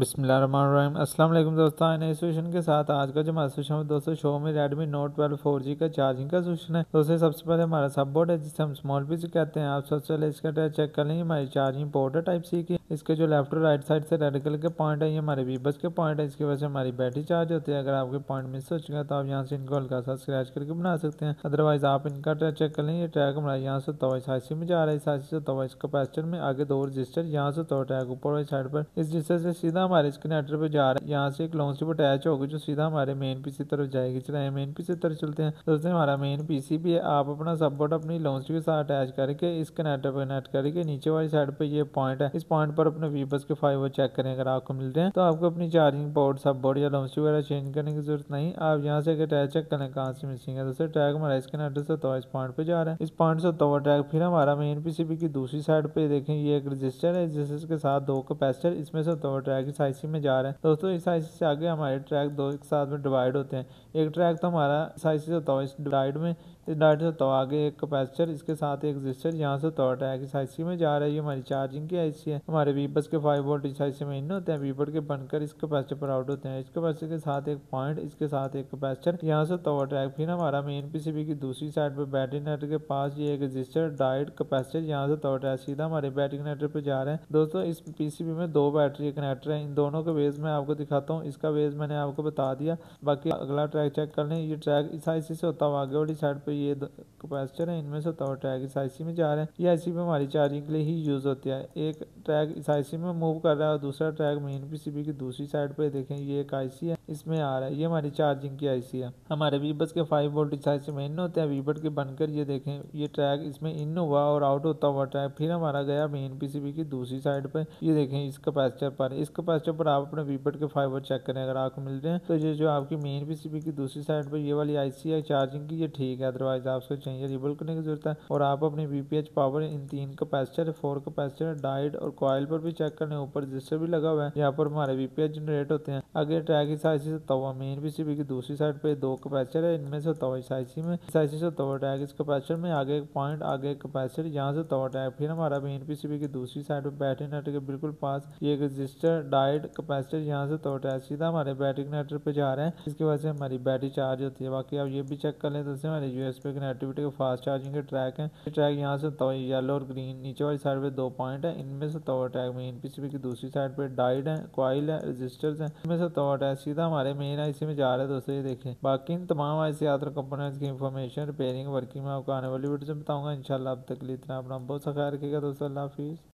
बिस्मिल्लाहिर्रहमानिर्रहीम। अस्सलाम वालेकुम दोस्तों, नए सोल्यूशन के साथ आज का जो हमारा सोल्यूशन है दोस्तों Xiaomi Redmi Note 12 4G का चार्जिंग का सोल्यूशन है। दोस्तों सबसे पहले हमारा सब बोर्ड है जिसे हम स्मॉल पीसी कहते हैं। आप सबसे पहले इसका चेक कर लेंगे। हमारी चार्जिंग पोर्ट है टाइप सी की। इसके जो लेफ्ट और राइट साइड से रेड कलर के पॉइंट है ये हमारे वीबस के पॉइंट है। इसकी वजह से हमारी बैटरी चार्ज होती है। अगर आपके पॉइंट मिस हो चुका है तो आप यहाँ से इनको हल्का सा स्क्रैच करके बना सकते हैं। अदरवाइज आप इनका ट्रैक चेक कर लेंगे। ट्रैक हमारा यहाँ से तो IC में जा रहा है। इस IC से तो इस कैपेसिटर में आगे दो रजिस्टर यहाँ से तो ट्रैक ऊपर वाली साइड पर इस रजिस्टर से सीधा हमारे इस कनेक्टर पे जा रहा है। यहाँ से एक लॉन्ग स्ट्रिप अटैच होगी जो सीधा हमारे मेन पीसी तरफ जाएगी। चलिए मेन पीसी तरफ चलते हैं। दोस्तों हमारा मेन पीसी भी है। आप अपना सपोर्ट अपनी लॉन्ग स्ट्रिप के साथ अटैच करके इस कनेक्टर पर कनेक्ट करके नीचे वाली साइड पे ये पॉइंट है, इस पॉइंट पर अपने वीबस के 5 चेक करें। अगर आपको मिल रहे हैं तो आपको अपनी चार्जिंग पोर्ट सब बोर्ड या लॉन्ग स्ट्रिप वगैरह चेंज करने की जरूरत नहीं। आप यहाँ से अटैच चेक करें कहाँ से मिसिंग है। दोस्तों ट्रैक हमारा इस कनेक्टर से तो इस पॉइंट पे जा रहा है। इस पॉइंट से तो ट्रैक फिर हमारा मेन पीसीबी की दूसरी साइड पे देखें ये एक रजिस्टर है। रजिस्टर के साथ दो कैपेसिटर, इसमें से तो ट्रैक इस IC में जा रहा है। दोस्तों इस IC से आगे हमारे ट्रैक दो एक साथ में डिवाइड होते हैं। एक ट्रैक तो हमारा इस IC से तो इस डिवाइड में, इस डायरेक्ट से तो आगे एक कैपेसिटर, इसके साथ एक रजिस्टर, यहाँ से तो ट्रैक इस IC में जा रहा है। ये हमारी चार्जिंग की IC है। हमारे वीबस के 5 वोल्ट इस IC में इन होते हैं, वीबस के बनकर इस कैपेसिटर पर आउट होते हैं। इस कैपेसिटर के साथ एक पॉइंट, इसके साथ एक कैपेसिटर, यहाँ से तो ट्रैक फिर हमारा मेन पीसीबी की दूसरी साइड पर बैटरी कनेक्टर के पास ये एक रजिस्टर डायोड कैपेसिटर, यहाँ से तो ट्रैक सीधा हमारे बैटरी कनेक्टर पर जा रहे हैं। दोस्तों इस पीसीबी में दो बैटरी कनेक्टर हैं। इन दोनों के बेस मैं आपको दिखाता हूँ। इसका बेस मैंने आपको बता दिया। बाकी अगला ट्रैक चेक कर लें। ये ट्रैक इस IC से होता हुआ आगे वाली साइड पे ये कैपेसिटर है, इनमें से होता ट्रैक इस IC में जा रहा है। ये IC पे हमारी चार्जिंग के लिए ही यूज होती है। एक ट्रैक इस IC में मूव कर रहा है और दूसरा ट्रैक मेन पीसीबी की दूसरी साइड पे देखें ये एक IC है, इसमें आ रहा है। ये हमारी चार्जिंग की IC है। हमारे वीबस के 5 वोल्ट इस IC में इन होते हैं। वीबस के बनकर ये देखें ये ट्रैक इसमें इन हुआ और आउट होता हुआ ट्रैक फिर हमारा गया मेन पीसीबी की दूसरी साइड पे। ये देखें इस कैपेसिटर पर, इस कैपेसिटर पर आप अपने वीबस के 5 वोल्ट चेक करें। अगर आपको मिल रहे हैं तो ये जो आपकी मेन पीसीबी की दूसरी साइड पर ये वाली IC है चार्जिंग की, ये ठीक है। अदरवाइज आपको चाहिए रिबल करने की जरूरत है। और आप अपनी VPH power in 3 capacitor, 4 capacitor, diode और कॉइल पर भी चेक करने। ऊपर रजिस्टर भी लगा हुआ है, यहाँ पर हमारे VPH जनरेट होते हैं। आगे ट्रैक इस IC से तवा मेन पीसीबी की दूसरी साइड पे दो कैपेसिटर है, इनमें से तवा इस IC में, इस IC से तवा ट्रैक इस कैपेसिटर में, आगे एक पॉइंट, आगे एक कैपेसिटर, यहाँ से तवा ट्रैक फिर हमारा मेन पीसीबी की दूसरी साइड पे बैटरी कनेक्टर के बिल्कुल पास ये एक रजिस्टर डायोड कैपेसिटर, यहाँ से तवा ट्रैक सीधा हमारे बैटरी कनेक्टर पे जा रहे हैं। इसकी वजह से हमारी बैटरी चार्ज होती है। बाकी आप ये भी चेक कर लें तो हमारे USB कनेक्टिविटी के फास्ट चार्जिंग के ट्रैक हैं। ये ट्रैक यहाँ से तो येलो और ग्रीन नीचे वाली साइड पे दो पॉइंट है, इनमें से तो ट्रैक मेन पीसीबी की दूसरी साइड पे डायोड है, कॉइल है, रजिस्टर्स हैं। इनमें से तो ट्रैक सीधा हमारे मेन IC में जा रहा है। दोस्तों ये देखें बाकी इन तमाम IC यात्रा कंपोनेंट्स की इंफॉर्मेशन रिपेयरिंग वर्किंग में आपको आने वाली वीडियो से बताऊंगा इंशाल्लाह। अब तक के लिए इतना, अपना बहुत सा ख्याल रखिएगा दोस्तों। अल्लाह हाफिज़।